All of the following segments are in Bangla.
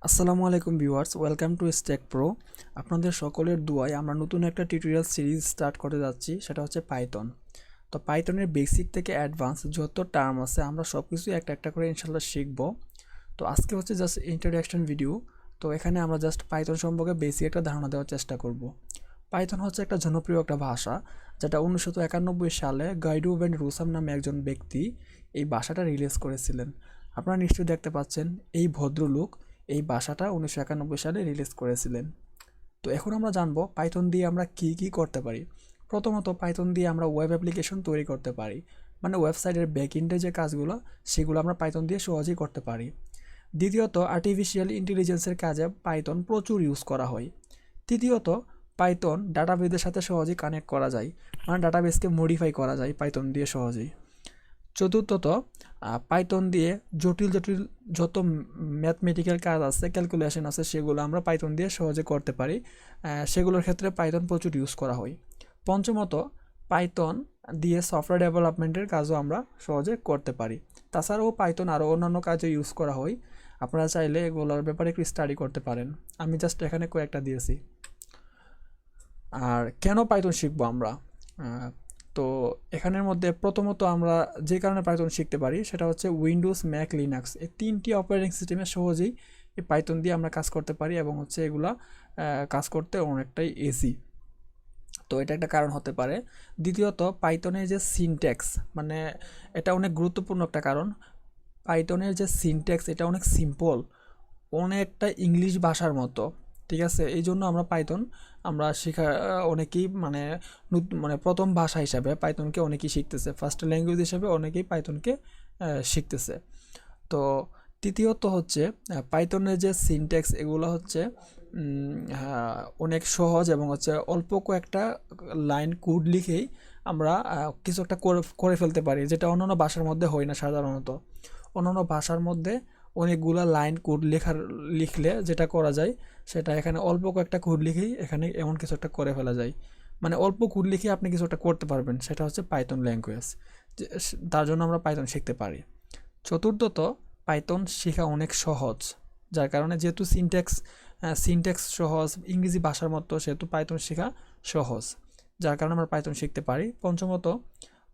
আসসালামু আলাইকুম viewers, welcome to Stake Pro. আপনাদের সকলের দোয়ায় আমরা নতুন একটা টিউটোরিয়াল সিরিজ স্টার্ট করতে যাচ্ছি, সেটা হচ্ছে পাইথন। তো পাইথনের বেসিক থেকে অ্যাডভান্স যত টার্ম আছে আমরা সব কিছুই একটা একটা করে ইনশাল্লাহ শিখব। তো আজকে হচ্ছে জাস্ট ইন্ট্রোডাকশন ভিডিও। তো এখানে আমরা জাস্ট পাইথন সম্পর্কে বেসিক একটা ধারণা দেওয়ার চেষ্টা করব। পাইথন হচ্ছে একটা জনপ্রিয় একটা ভাষা, যেটা 1991 সালে গাইডু ভ্যান রুসাম নামে একজন ব্যক্তি এই ভাষাটা রিলিজ করেছিলেন। আপনারা নিশ্চয়ই দেখতে পাচ্ছেন এই ভদ্রলোক এই ভাষাটা 1991 সালে রিলিজ করেছিলেন। তো এখন আমরা জানবো পাইথন দিয়ে আমরা কি কি করতে পারি। প্রথমত পাইথন দিয়ে আমরা ওয়েব অ্যাপ্লিকেশন তৈরি করতে পারি, মানে ওয়েবসাইটের ব্যাকএন্ডে যে কাজগুলো সেগুলো আমরা পাইথন দিয়ে সহজেই করতে পারি। দ্বিতীয়ত আর্টিফিশিয়াল ইন্টেলিজেন্সের কাজে পাইথন প্রচুর ইউজ করা হয়। তৃতীয়ত পাইথন ডাটাবেসের সাথে সহজেই কানেক্ট করা যায়, মানে ডাটাবেসকে মডিফাই করা যায় পাইথন দিয়ে সহজেই। চতুর্থত পাইথন দিয়ে জটিল জটিল যত ম্যাথমেটিক্যাল কাজ আছে, ক্যালকুলেশন আছে, সেগুলো আমরা পাইথন দিয়ে সহজে করতে পারি। সেগুলোর ক্ষেত্রে পাইথন প্রচুর ইউজ করা হয়। পঞ্চমত পাইথন দিয়ে সফটওয়্যার ডেভেলপমেন্টের কাজও আমরা সহজে করতে পারি। তাছাড়াও পাইথন আরও অন্যান্য কাজে ইউজ করা হয়। আপনারা চাইলে এগুলোর ব্যাপারে একটু স্টাডি করতে পারেন। আমি জাস্ট এখানে কয়েকটা দিয়েছি। আর কেন পাইথন শিখবো আমরা? তো এখানের মধ্যে প্রথমত আমরা যে কারণে পাইথন শিখতে পারি সেটা হচ্ছে উইন্ডোজ, ম্যাক, লিনাক্স এই তিনটি অপারেটিং সিস্টেমে সহজেই এই পাইথন দিয়ে আমরা কাজ করতে পারি এবং হচ্ছে এগুলা কাজ করতে অনেকটাই ইজি। তো এটা একটা কারণ হতে পারে। দ্বিতীয়ত পাইথনের যে সিনট্যাক্স, মানে এটা অনেক গুরুত্বপূর্ণ একটা কারণ। পাইথনের যে সিনট্যাক্স এটা অনেক সিম্পল, অনেকটা ইংলিশ ভাষার মতো। ঠিক আছে, এই জন্য আমরা শেখা অনেকেই মানে প্রথম ভাষা হিসাবে পাইথনকে অনেকেই শিখতেছে, ফার্স্ট ল্যাঙ্গুয়েজ হিসাবে অনেকেই পাইথনকে শিখতেছে। তো তৃতীয়ত হচ্ছে পাইথনের যে সিনট্যাক্স এগুলো হচ্ছে অনেক সহজ এবং হচ্ছে অল্প কয়েকটা লাইন কোড লিখেই আমরা কিছু একটা করে ফেলতে পারি, যেটা অন্যান্য ভাষার মধ্যে হয় না সাধারণত। অন্যান্য ভাষার মধ্যে অনেকগুলা লাইন কোড লিখলে যেটা করা যায়, সেটা এখানে অল্প কয়েকটা কোড লিখেই এখানে এমন কিছু একটা করে ফেলা যায়। মানে অল্প কোড লিখে আপনি কিছু একটা করতে পারবেন, সেটা হচ্ছে পাইথন ল্যাঙ্গুয়েজ। তার জন্য আমরা পাইথন শিখতে পারি। চতুর্থত পাইথন শেখা অনেক সহজ, যার কারণে যেহেতু সিনট্যাক্স সহজ, ইংরেজি ভাষার মতো, সেহেতু পাইথন শেখা সহজ, যার কারণে আমরা পাইথন শিখতে পারি। পঞ্চমত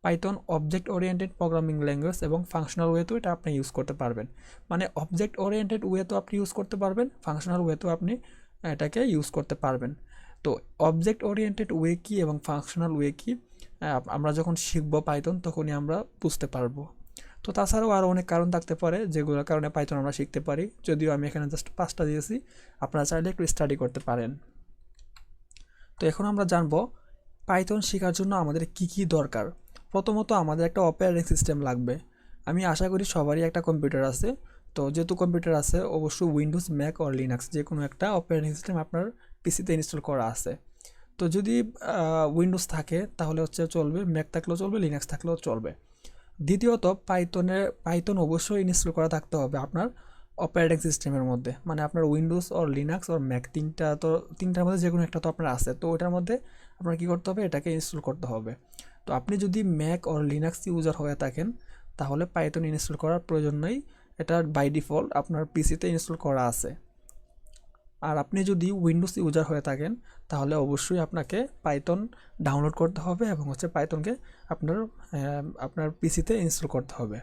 Python object oriented programming language এবং ফাংশনাল ওয়েতেও এটা আপনি ইউজ করতে পারবেন। মানে অবজেক্ট ওরিয়েন্টেড ওয়েতেও আপনি ইউজ করতে পারবেন, ফাংশনাল ওয়েতেও আপনি এটাকে ইউজ করতে পারবেন। তো অবজেক্ট ওরিয়েন্টেড ওয়ে কী এবং ফাংশনাল ওয়ে কী আমরা যখন শিখবো পাইথন তখনই আমরা বুঝতে পারবো। তো তাছাড়াও আরও অনেক কারণ থাকতে পারে যেগুলোর কারণে পাইথন আমরা শিখতে পারি, যদিও আমি এখানে জাস্ট 5টা দিয়েছি, আপনারা চাইলে একটু স্টাডি করতে পারেন। তো এখন আমরা জানবো পাইথন শেখার জন্য আমাদের কি কি দরকার। প্রথমত আমাদের একটা অপারেটিং সিস্টেম লাগবে। আমি আশা করি সবারই একটা কম্পিউটার আছে। তো যেহেতু কম্পিউটার আছে, অবশ্যই উইন্ডোজ, ম্যাক অর লিনাক্স যে কোনো একটা অপারেটিং সিস্টেম আপনার পিসিতে ইনস্টল করা আছে। তো যদি উইন্ডোজ থাকে তাহলে হচ্ছে চলবে, ম্যাক থাকলেও চলবে, লিনাক্স থাকলেও চলবে। দ্বিতীয়ত পাইথন অবশ্যই ইনস্টল করা থাকতে হবে আপনার অপারেটিং সিস্টেমের মধ্যে, মানে আপনার Windows or Linux or Mac তিনটার মধ্যে যে কোনো একটা তো আপনার আছে। তো ওটার মধ্যে আপনার কী করতে হবে, এটাকে ইনস্টল করতে হবে। তো আপনি যদি ম্যাক অর লিনাক্স ইউজার হয়ে থাকেন তাহলে পাইথন ইনস্টল করার প্রয়োজন নেই, এটা বাই ডিফল্ট আপনার পিসিতে ইনস্টল করা আছে। আর আপনি যদি উইন্ডোজ ইউজার হয়ে থাকেন তাহলে অবশ্যই আপনাকে পাইথন ডাউনলোড করতে হবে এবং হচ্ছে পাইথনকে আপনার পিসিতে ইনস্টল করতে হবে।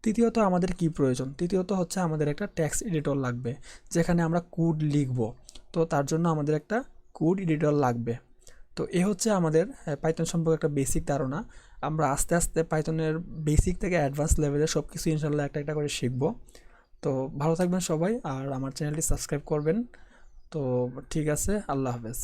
তৃতীয়ত আমাদের কি প্রয়োজন? তৃতীয়ত হচ্ছে আমাদের একটা টেক্সট এডিটর লাগবে, যেখানে আমরা কোড লিখব। তো তার জন্য আমাদের একটা কোড এডিটর লাগবে। তো এ হচ্ছে আমাদের পাইথন সম্পর্কে একটা বেসিক ধারণা। আমরা আস্তে আস্তে পাইথনের বেসিক থেকে অ্যাডভান্স লেভেলে সব কিছু ইনশাল্লাহ একটা একটা করে শিখব। তো ভালো থাকবেন সবাই, আর আমার চ্যানেলটি সাবস্ক্রাইব করবেন। তো ঠিক আছে, আল্লাহ হাফেজ।